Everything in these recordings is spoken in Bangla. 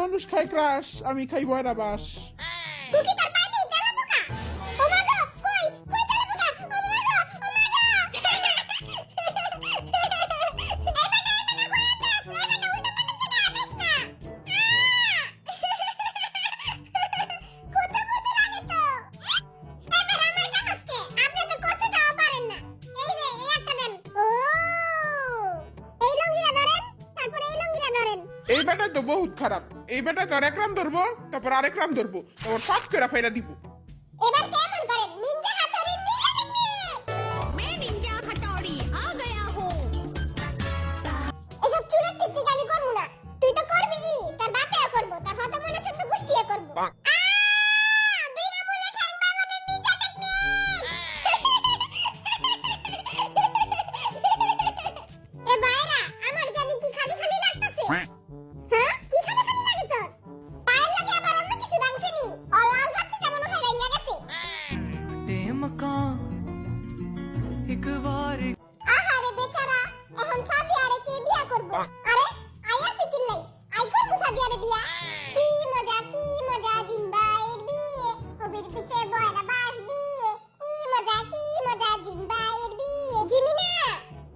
মানুষ খায় ক্রাশ, আমি খাই বয়রা বাস। তুই কি তোর পাইতে তেলা পোকা? ও মা গো, কই তেলা পোকা? ও মা গো, ও মা গো। এই বেটা তো বহুত খারাপ, এই বেটা তো এক রাম ধরবো, তারপর আরেক রাম ধরবো, তারপর ফাঁক করে ফাইরা দিব। এবার কেমন করেন? নিনজা হাতুড়ি, নিনজা টেকনিক। मैं निंजा हथौड़ी आ गया हूँ। এসব চুরের টিকটিক আমি করব না। তুই তো করবি, তোর বাপেও করব, তোর হত মনে চোদ্দ গোষ্ঠীও করব। বিনামূল্যে ঠ্যাং ভাঙানোর নিনজা টেকনিক। এ বাইরা, আমার জানি কি খালি খালি লাগতাছে। হ্যাঁ, কি খালি খালি লাগে তোর? পায়ের লাগে আবার অন্য কিছু ভাঙছে নি? লাল ভাতটা কেমন হয় ভাঙা গেছে? আহারে বেচারা, এখন সাদিয়ারে কে বিয়া করব? আরে আইয়াছে কিল্লাই, আই করব সাদিয়ারে বিয়া। কি মজা জিম্বাইয়ের বিয়ে, কবির পিছে বয়রা বাস দিয়ে। কি মজা জিম্বাইয়ের বিয়ে। জিমিনা,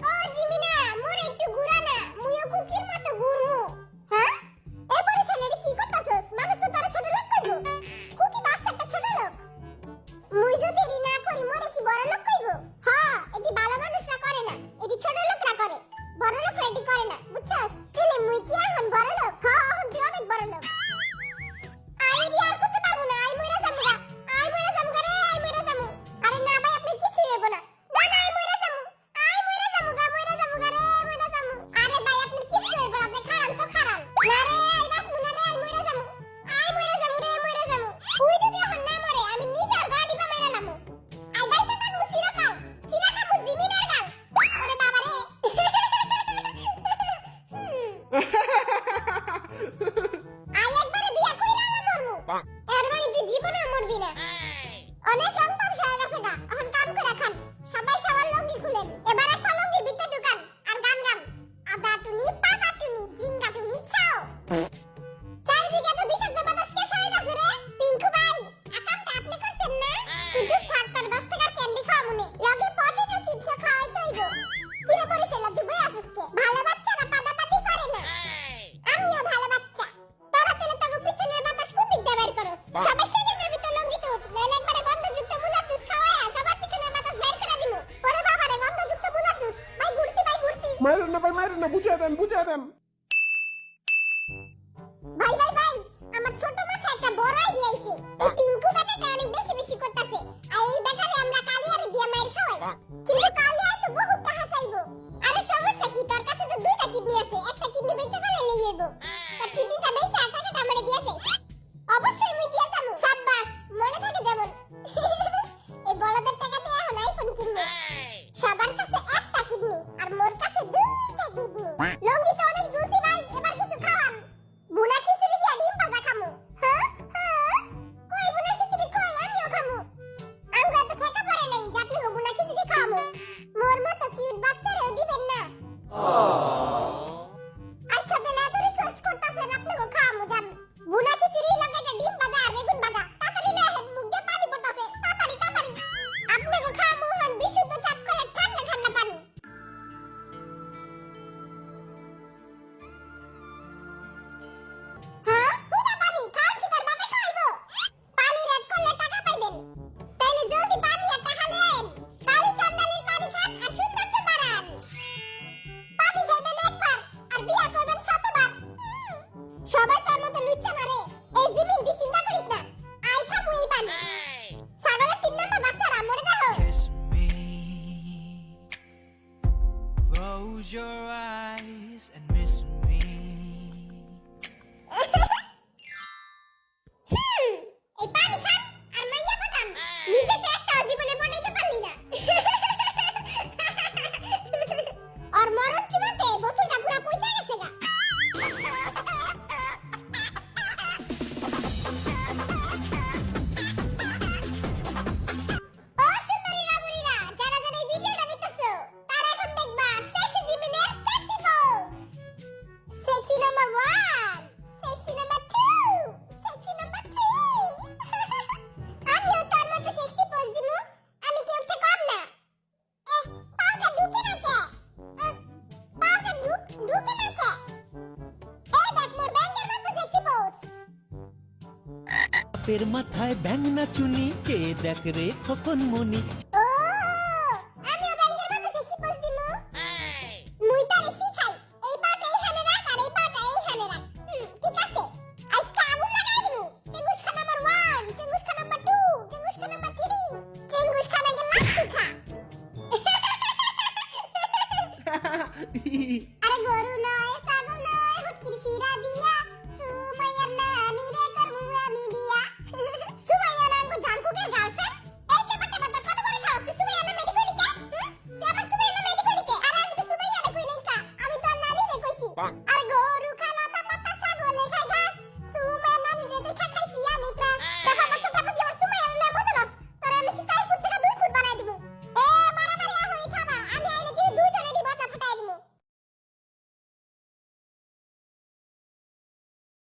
ও জিমিনা, মোরে একটু ঘুরা না, মুইও কুকির মতো ঘুরমু। হ্যাঁ, এই পরিশালের কি করতাছস? মানুষ তো তোরে ছোট লোক কইবো। কুকি তো আস্তে একটা ছোট লোক। মুই যদি রি না করি মোরে কি বড় লোক কইবো? হ্যাঁ, এটি ভালো মানুষরা করে না, এটি ছোট লোকরা করে, বড় লোকরা এটি করে না, বুঝছস? তাহলে মুই কি এখন বড় লোক? হ্যাঁ, এখন তুই অনেক বড় লোক। আই রি আর করতে পারবো না, আই মইরা যামু গা, আই মইরা যামু গা রে, আই মইরা যামু। আরে না ভাই, আপনি কিছুই হইব না। না না, আই মইরা যামু, আই মইরা যামু গা রে, মইরা যামু। আরে ভাই, আপনি কিছুই হইব না, আপনি খারান তো খারান। না রে, আই বাঁচমু না রে, আই মইরা যামু, রে, মইরা যামু। তুই যদি এখন না মরে, আমি নিজের গাড়ি পা মাইরা নামু। আই বাইসা থাকমু চিরকাল, চিরকাল জিমিনের গাল। ওরে বাবা রে। আই একবারে বিয়া কইরা মরমু। এর মানে তুই জীবনে মরবি না। অনেক রং তামসা হয়ে গেছে গা, এখন কাম করে খান। সবাই সবার লঙ্গি খুলেন, এবার একটা লঙ্গির ভিতরে ঢুকান, আর গান গান। আদা টুনি, পাকা টুনি, জিঙ্গা টুনি, ছাও। চারিদিকে তো বিষাক্ত বাতাস কে ছড়াইতাছে রে? পিঙ্কু ভাই, আকামটা আপনি করছেন না? তুই চুপ থাক, তোর 10 টাকার ক্যান্ডি খাওয়া মনে। লগে পটেটো চিপস খাওয়াইতে হইব। কি রে পরিশালা, তুই বই আছিস কে? ভালো বাচ্চারা পাদাপাতি করে না। আমিও ভালো বাচ্চা। তোরা তেলে তাকে পিছনের বাতাস কোন দিক দিয়ে বের করস? সবাই সেকেন্ডের ভিতর লঙ্গি তো নইলে একবারে গন্ধযুক্ত মুলার জুস খাওয়ায়া সবার পিছনের বাতাস বের করে দিমু। ওরে বাবা রে, গন্ধযুক্ত মুলার জুস। ভাই ঘুরছি। মাইরেন না ভাই, মাইরেন না, বুঝিয়ে দেন। ভাই, আমার ছোট মাথায় একটা বড় আইডিয়া আইছে। এই পিঙ্কু বেটাটা অনেক বেশি করতেছে। আর এই বেটারে আমরা কালিয়ারে দিয়া মাইর খাওয়াই। কিন্তু কালিয়া তো বহুত টাকা চাইবো। আরে সমস্যা কি, তোর কাছে তো দুইটা কিডনি আছে, একটা কিডনি বেচে ফেলে লই যাইবো। তোর কিডনিটা বেচে টাকাটা আমারে দিয়া যাই। অবশ্যই মুই দিয়া যাবো। শাবাশ, মনে থাকে যেমন। এই বড়দের টাকা দিয়ে এখন আইফোন কিনবো। সবার কাছে একটা কিডনি, আর মোর কাছে দুইটা কিডনি। লঙ্গি তো অনেক জুসি ভাই, এবার কিছু খাওয়ান। বুনা খিচুড়ি দিয়া ডিম ভাজা খামু। হ্যাঁ, কই বুনা খিচুড়ি, কই আমিও খামু। আমগো তো ঠেকা পড়ে নাই যে আপনি বুনা খিচুড়ি খামু। মোর মতো কিউট বাচ্চারেও দিবেন না। আচ্ছা, তাহলে এত রিকোয়েস্ট করতাছেন, আপনাকে খামু যান। বুনা খিচুড়ি লগে একটা ডিম ভাজা আর বেগুন ভাজা। তাড়াতাড়ি লয়ে আহেন, মুখ দিয়ে পানি পড়তাছে। তাড়াতাড়ি। আপনাকে খামু হন বিশুদ্ধ চাপ করে ঠান্ডা পানি। হ্যাঁ, হুদা পানি খাওয়ার কি তার বাপে খাইবো? পানি রেড করলে টাকা পাইবেন। তাইলে জলদি পানি আর টাকা লয়েন। কালি চন্ডালির পানি খান আর সৌন্দর্য বাড়ান। পানি খাইবেন একবার আর বিয়া করবেন শতবার। সবাই তোর মতো লুচ্চা মারে। এই জিমিন, তুই চিন্তা করিস না, আই খামু এই পানি। ছাগলের 3 নাম্বার বাচ্চারা মরে দেখো। Kiss me. Close your eyes and miss me. এই পানি খান আর মাইয়া পটান। নিজে তো একটা জীবনে পটাইতে পারলি না। আর মরণ চুমাতে বোতলটা পুরো পচে গেছে গা। বাপের মাথায় ব্যাঙ না চুনি, কে দেখ রে খোকন মনি।